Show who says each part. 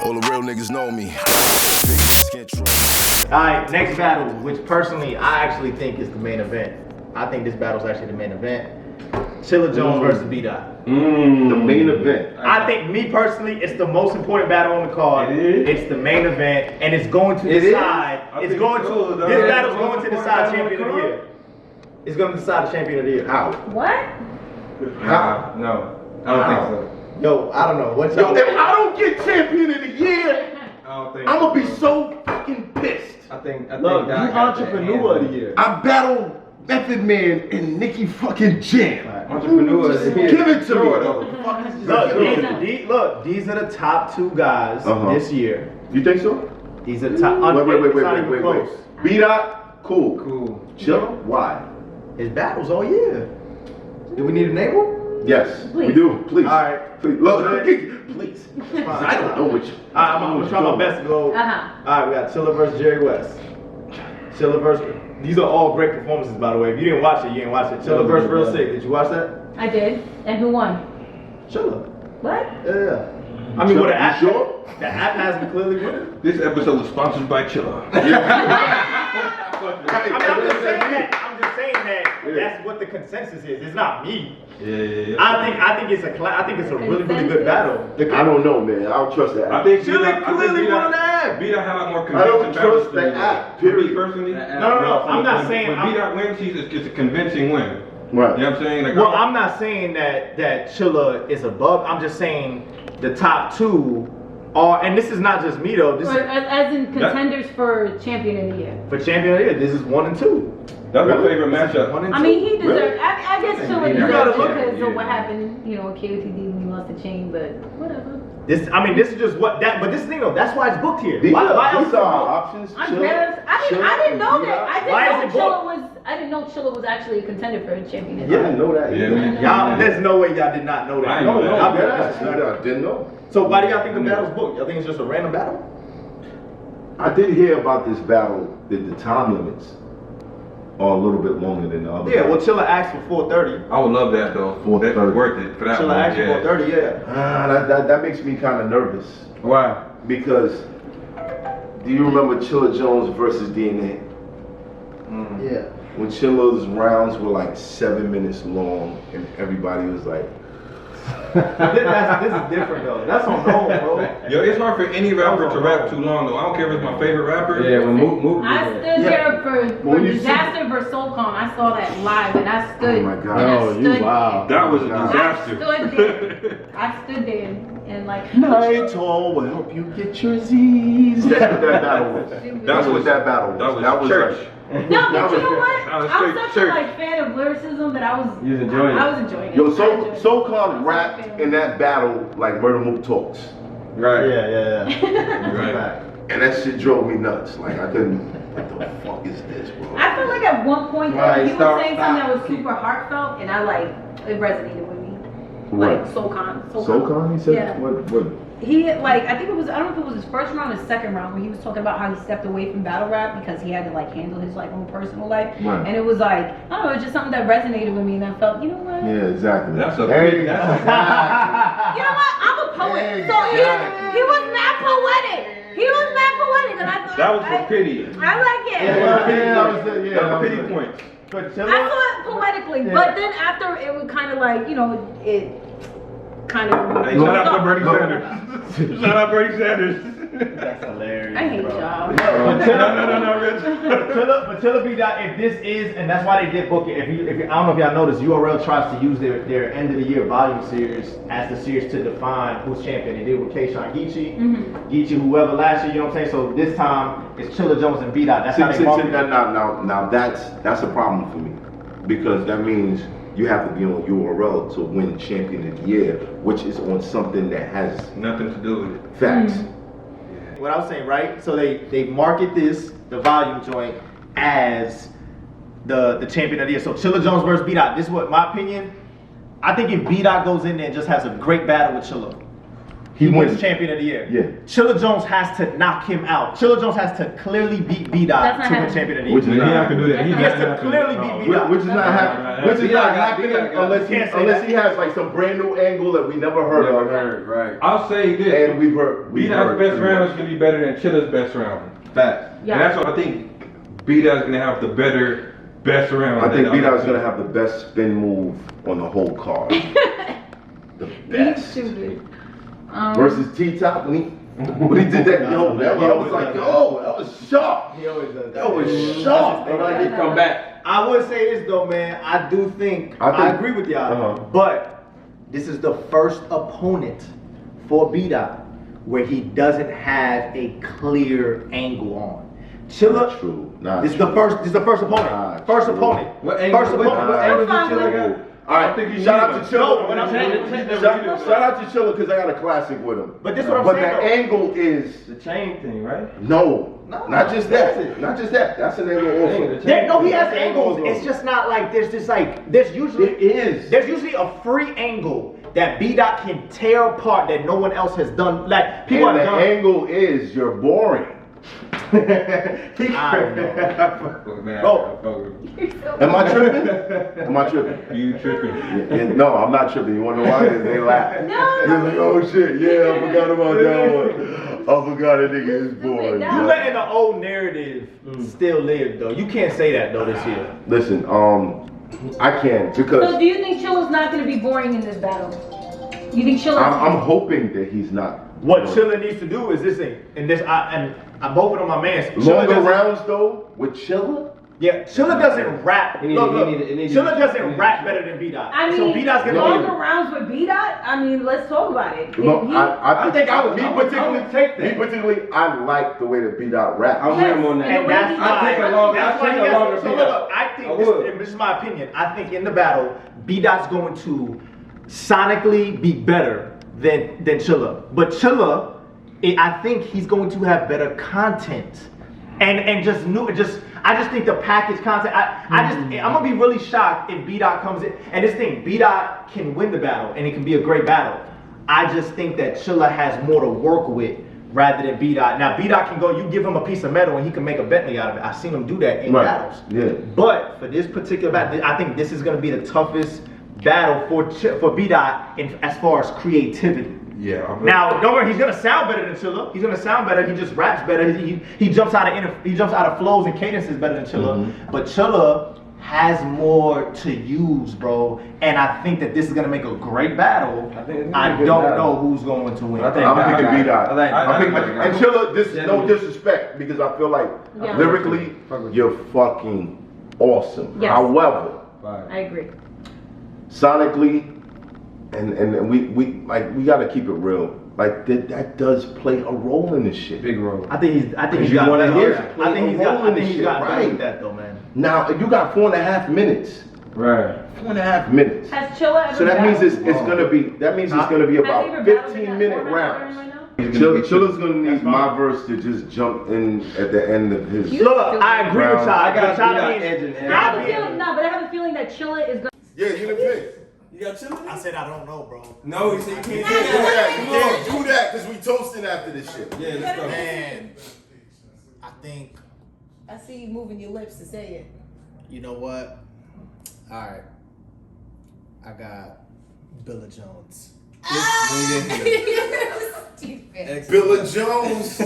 Speaker 1: All the real niggas know me.
Speaker 2: Alright, next battle, which personally I actually think is the main event. I think this battle is actually the main event. Chilla Jones versus B-Dot.
Speaker 3: The main event.
Speaker 2: I think, me personally, it's the most important battle on the card.
Speaker 3: It is?
Speaker 2: It's the main event, and it's going to decide. This battle's going to decide champion of the year. It's going to decide the champion of the year.
Speaker 3: How?
Speaker 4: What?
Speaker 3: How? No. I don't think so.
Speaker 2: Yo, I don't know. What's
Speaker 3: Yo, if I don't get champion of the year,
Speaker 5: I don't think
Speaker 3: I'm gonna be so fucking pissed.
Speaker 5: I think
Speaker 2: Look, you
Speaker 5: God got
Speaker 2: entrepreneur
Speaker 5: that
Speaker 2: of the year.
Speaker 3: I battle Method Man and Nicki fucking Jam.
Speaker 5: Entrepreneur of the year.
Speaker 3: Give it to me.
Speaker 2: Look, these are the top two guys this year.
Speaker 3: You think so?
Speaker 2: These are top.
Speaker 3: Wait. B-Dot, cool. Chilla, why?
Speaker 2: His battles all year. Do we need to name them?
Speaker 3: Yes, we
Speaker 4: Please.
Speaker 3: do. Please.
Speaker 2: All right.
Speaker 3: Please. Look, please. I don't know which.
Speaker 2: I'm gonna try my best to go. Alright, we got Chilla versus Jerry West. Chilla versus. These are all great performances, by the way. If you didn't watch it, you didn't watch it. Chilla versus Real Sick. Did you watch that?
Speaker 4: I did. And who won?
Speaker 2: Chilla.
Speaker 4: What?
Speaker 2: Yeah. I mean, with the app,
Speaker 3: sure?
Speaker 2: the app has been clearly winning.
Speaker 6: This episode was sponsored by Chilla.
Speaker 2: I'm just saying that that's what the consensus is. It's not me.
Speaker 6: Yeah.
Speaker 2: I think it's a really good battle.
Speaker 3: I don't know, man. I don't trust that.
Speaker 6: I think
Speaker 2: Chilla clearly won the app.
Speaker 6: B-Dot had a lot more
Speaker 3: I don't
Speaker 6: convincing
Speaker 3: trust
Speaker 6: battles
Speaker 3: the app, period.
Speaker 6: Personally,
Speaker 2: No. I'm not saying.
Speaker 6: when B-Dot wins, it's a convincing win.
Speaker 3: Right.
Speaker 6: You know what I'm saying? Like,
Speaker 2: Well, I'm not saying that Chilla is above. I'm just saying the top two are, and this is not just me though. This
Speaker 4: Or,
Speaker 2: is
Speaker 4: as in contenders for champion of the year.
Speaker 2: for champion of the year. This is 1 and 2.
Speaker 6: that's my
Speaker 3: Really?
Speaker 6: favorite matchup.
Speaker 2: 1 and 2.
Speaker 4: I mean, he deserved. I guess Chilla
Speaker 2: You gotta
Speaker 4: deserved
Speaker 2: look
Speaker 4: it
Speaker 2: at
Speaker 4: because of what happened, with KOTD when he lost the chain, but whatever.
Speaker 2: This is just what that. But this thing though, that's why it's booked here.
Speaker 3: These
Speaker 2: Why
Speaker 3: are
Speaker 2: else is it
Speaker 3: our
Speaker 2: booked?
Speaker 3: options.
Speaker 4: I
Speaker 3: Chilla,
Speaker 4: guess. I didn't know that.
Speaker 2: Why is it
Speaker 4: I didn't know Chilla was actually a contender for a champion.
Speaker 3: I didn't know that.
Speaker 6: Yeah, man.
Speaker 2: Y'all, there's no way y'all did not know that.
Speaker 6: I know that.
Speaker 3: I didn't know.
Speaker 2: So why do y'all think the battle's booked? Y'all think it's just a random battle?
Speaker 3: I did hear about this battle that the time limits are a little bit longer than the other.
Speaker 2: Yeah. Well, Chilla asked for 4:30.
Speaker 6: I would love that though.
Speaker 3: 4:30.
Speaker 6: That's worth it for that
Speaker 2: Chilla
Speaker 6: one.
Speaker 2: asked for
Speaker 6: Yeah.
Speaker 2: 4:30. Yeah.
Speaker 3: That makes me kind of nervous
Speaker 5: Why?
Speaker 3: because do you remember Chilla Jones versus DNA?
Speaker 2: Yeah.
Speaker 3: When Chilla's rounds were like 7 minutes long and everybody was like,
Speaker 2: This is different though. That's on hold, bro.
Speaker 6: Yo, it's hard for any rapper to rap too long though. I don't care if it's my favorite rapper.
Speaker 5: Yeah, when move.
Speaker 4: I stood there for
Speaker 3: When you
Speaker 4: Disaster versus SoulCon. I saw that live, and I stood.
Speaker 3: oh my
Speaker 4: and
Speaker 3: god.
Speaker 4: I stood there.
Speaker 6: That was a
Speaker 3: God.
Speaker 6: disaster.
Speaker 4: I stood there and like.
Speaker 3: Nitro will help you get your Z's. That's what that battle was. That's what that battle was.
Speaker 6: That was church.
Speaker 3: like-
Speaker 4: No, but you know what?
Speaker 6: That was
Speaker 4: I'm
Speaker 6: straight
Speaker 4: such
Speaker 6: church.
Speaker 4: a fan of lyricism that I was.
Speaker 5: You was enjoying it.
Speaker 4: I was enjoying it.
Speaker 3: Yo,
Speaker 4: I enjoyed it.
Speaker 3: SoCon rapped in that battle like Murder Mook talks.
Speaker 5: Right.
Speaker 2: Yeah.
Speaker 6: Right.
Speaker 3: And that shit drove me nuts. Like I couldn't, what the fuck is this, bro?
Speaker 4: I feel like at one point though,
Speaker 5: Right,
Speaker 4: he was
Speaker 5: start-
Speaker 4: saying something that was
Speaker 5: stop.
Speaker 4: super heartfelt, and I like it resonated with me.
Speaker 3: What?
Speaker 4: Like SoulCon.
Speaker 3: SoCon, he said?
Speaker 4: Yeah.
Speaker 3: What?
Speaker 4: He like I think it was I don't know if it was his first round or his second round where he was talking about how he stepped away from battle rap because he had to like handle his like own personal life.
Speaker 3: Right.
Speaker 4: And it was like I don't know, it's just something that resonated with me and I felt, you know what?
Speaker 3: Yeah, exactly.
Speaker 6: That's a
Speaker 3: Hey,
Speaker 6: big.
Speaker 4: You know what? I'm a poet. So he was mad poetic. He was mad poetic and I thought
Speaker 6: That was for pity.
Speaker 4: I like it.
Speaker 6: That was pity points.
Speaker 2: But
Speaker 4: I
Speaker 2: Chilla,
Speaker 4: saw it poetically, but then after it would kind of like, it kind of.
Speaker 6: Hey, shout out to Bernie Sanders. Shout out Bernie Sanders.
Speaker 2: that's hilarious.
Speaker 4: I hate
Speaker 2: bro.
Speaker 4: y'all.
Speaker 6: No, Rich.
Speaker 2: But Chilla beat that. If this is, and that's why they did book it. If you, I don't know if y'all noticed, URL tries to use their end of the year volume series as the series to define who's champion. They did with Kayshawn Geechee, Geechee, whoever last year. You know what I'm saying? So this time it's Chilla Jones and B-Dot. That's how they market it.
Speaker 3: Now that's a problem for me because that means you have to be on URL to win champion of the year, which is on something that has
Speaker 6: Nothing to do with it.
Speaker 3: facts.
Speaker 2: What I was saying, right? So they market the volume joint as the champion of the year. So Chilla Jones versus B-Dot. This is what my opinion. I think if B-Dot goes in there and just has a great battle with Chilla, he wins champion of the year.
Speaker 3: Yeah.
Speaker 2: Chilla Jones has to knock him out. Chilla Jones has to clearly beat B-Dot
Speaker 4: That's not
Speaker 2: to win
Speaker 4: happening.
Speaker 2: champion of the
Speaker 3: Which
Speaker 2: year.
Speaker 3: is
Speaker 6: He
Speaker 3: not
Speaker 6: have to do that.
Speaker 2: He has to clearly beat B-Dot.
Speaker 3: Which is not happening. Which is not happening unless he has like some brand new angle that we never heard of.
Speaker 5: Right.
Speaker 6: I'll say this.
Speaker 3: And we've heard.
Speaker 6: B-Dot's best round is going to be better than Chilla's best round.
Speaker 5: Facts.
Speaker 6: And that's what I think B-Dot's going to have the better best round.
Speaker 3: I think B-Dot's gonna have the best spin move on the whole card. The best.
Speaker 4: Stupid.
Speaker 3: Versus T-Top when he did that, yo, that was like, yo, that was sharp.
Speaker 2: He always does that.
Speaker 3: That was sharp.
Speaker 5: But like he come back.
Speaker 2: I would say this though, man. I do think I agree with y'all, but this is the first opponent for B-Dot where he doesn't have a clear angle on. Chilla,
Speaker 3: Not true.
Speaker 2: This is the first opponent.
Speaker 3: Not
Speaker 2: First
Speaker 3: true.
Speaker 2: opponent.
Speaker 5: What angle?
Speaker 2: First opponent.
Speaker 5: What angle did
Speaker 4: I'm fine
Speaker 5: Chilla
Speaker 4: with
Speaker 5: got?
Speaker 3: All right, shout out to Chilla.
Speaker 2: But I'm saying-
Speaker 3: Shout out to Chilla because I got a classic with him.
Speaker 2: But this is what I'm
Speaker 3: But
Speaker 2: saying,
Speaker 3: the
Speaker 2: though.
Speaker 3: angle is
Speaker 5: The chain thing, right?
Speaker 3: no, not just that.
Speaker 2: that's it.
Speaker 3: Not just that. That's an angle also.
Speaker 2: No, he has angles. It's just not like there's just like there's usually there's usually a free angle that B-Dot can tear apart that no one else has done. Like people
Speaker 3: And
Speaker 2: have
Speaker 3: the
Speaker 2: done.
Speaker 3: angle is you're boring.
Speaker 2: I don't know. Bro.
Speaker 3: Am I tripping? Am I tripping?
Speaker 6: You tripping.
Speaker 3: Yeah, no, I'm not tripping. You wanna know why? They laugh.
Speaker 4: No.
Speaker 3: You're like, oh shit, yeah, I forgot about that one. I forgot that nigga is boring.
Speaker 4: No.
Speaker 2: You letting the old narrative still live though. You can't say that though this year.
Speaker 3: Listen, I can't because
Speaker 4: So do you think Chilla's not going to be boring in this battle? You think Chilla's...
Speaker 3: I'm hoping that he's not.
Speaker 2: What Chilla needs to do is this thing, and this I'm both of them my mans. Chilla
Speaker 3: Longer
Speaker 2: doesn't-
Speaker 3: rounds though with Chilla.
Speaker 2: Yeah, Chilla doesn't rap.
Speaker 5: It need-
Speaker 2: Look,
Speaker 5: it
Speaker 2: look,
Speaker 5: need- it need-
Speaker 2: Chilla
Speaker 5: it
Speaker 2: doesn't
Speaker 5: need-
Speaker 2: rap better than B-Dot.
Speaker 4: I mean,
Speaker 2: so B-Dot's gonna
Speaker 4: longer
Speaker 2: be.
Speaker 4: rounds with B-Dot? I mean, let's talk about it.
Speaker 3: No,
Speaker 4: He-
Speaker 3: I think
Speaker 5: I would take that.
Speaker 3: Me particularly, I like the way that B-Dot raps.
Speaker 5: I'm with him on that.
Speaker 2: And that's
Speaker 5: I
Speaker 2: why.
Speaker 5: take a longer.
Speaker 2: That's
Speaker 5: I
Speaker 2: why
Speaker 5: take
Speaker 2: he
Speaker 5: a
Speaker 2: has.
Speaker 5: longer
Speaker 2: So
Speaker 5: beat
Speaker 2: look,
Speaker 5: up.
Speaker 2: I
Speaker 5: I
Speaker 2: think
Speaker 5: would.
Speaker 2: this is my opinion. I think in the battle, B-Dot's going to sonically be better than Chilla. But Chilla, I think he's going to have better content. And just I just think the package content. I'm gonna be really shocked if B-Dot comes in. And this thing, B-Dot can win the battle, and it can be a great battle. I just think that Chilla has more to work with rather than B-Dot. Now B-Dot can go. You give him a piece of metal, and he can make a Bentley out of it. I've seen him do that in battles.
Speaker 3: Yeah.
Speaker 2: But for this particular battle, I think this is gonna be the toughest battle for B-Dot as far as creativity.
Speaker 6: Yeah.
Speaker 2: Now, don't worry, he's gonna sound better than Chilla. He's gonna sound better. He just raps better. He jumps out of flows and cadences better than Chilla. But Chilla has more to use, bro. And I think that this is gonna make a great battle.
Speaker 5: I think it's gonna be
Speaker 2: I
Speaker 5: a good
Speaker 2: don't
Speaker 5: battle.
Speaker 2: know who's going to win.
Speaker 5: I think-
Speaker 3: I'm picking
Speaker 5: I
Speaker 3: B-Dot.
Speaker 5: think-
Speaker 3: I'm picking,
Speaker 6: I-
Speaker 3: and Chilla, this is no disrespect because I feel like
Speaker 4: Yeah.
Speaker 3: lyrically you're fucking awesome.
Speaker 4: Yes.
Speaker 3: However,
Speaker 4: I agree.
Speaker 3: sonically, and we gotta keep it real. Like that does play a role in this shit.
Speaker 5: Big role.
Speaker 2: I think he's
Speaker 5: you
Speaker 2: got
Speaker 5: wanna
Speaker 2: better.
Speaker 5: hear
Speaker 3: it.
Speaker 2: I think he's got
Speaker 3: Right.
Speaker 2: better with that though, man.
Speaker 3: Now you got 4.5 minutes.
Speaker 5: Right.
Speaker 3: 4.5 minutes.
Speaker 4: Has Chilla ever
Speaker 3: So that means
Speaker 4: battled?
Speaker 3: it's gonna be about
Speaker 4: Has he ever battled in
Speaker 3: 15-minute
Speaker 4: that
Speaker 3: rounds.
Speaker 4: format right now?
Speaker 3: Chilla's gonna need
Speaker 2: That's fine.
Speaker 3: my verse to just jump in at the end of his.
Speaker 4: You-
Speaker 2: Look, I agree with y'all.
Speaker 5: I gotta
Speaker 2: But y'all
Speaker 5: be that
Speaker 2: being-
Speaker 5: edge and
Speaker 2: y'all
Speaker 4: I have a
Speaker 2: being-
Speaker 4: feeling, no, but I have a feeling that Chilla is going
Speaker 3: Yeah, you the pick.
Speaker 5: You got Chilla?
Speaker 2: I said I don't know, bro.
Speaker 5: No, he said you can't
Speaker 3: You can't do that because we toasting after this shit.
Speaker 5: Yeah, let's go.
Speaker 1: Man, I think,
Speaker 7: I see you moving your lips to say it.
Speaker 1: you know what? All right. I got Billa Jones.
Speaker 7: Stupid.
Speaker 3: Billa Jones.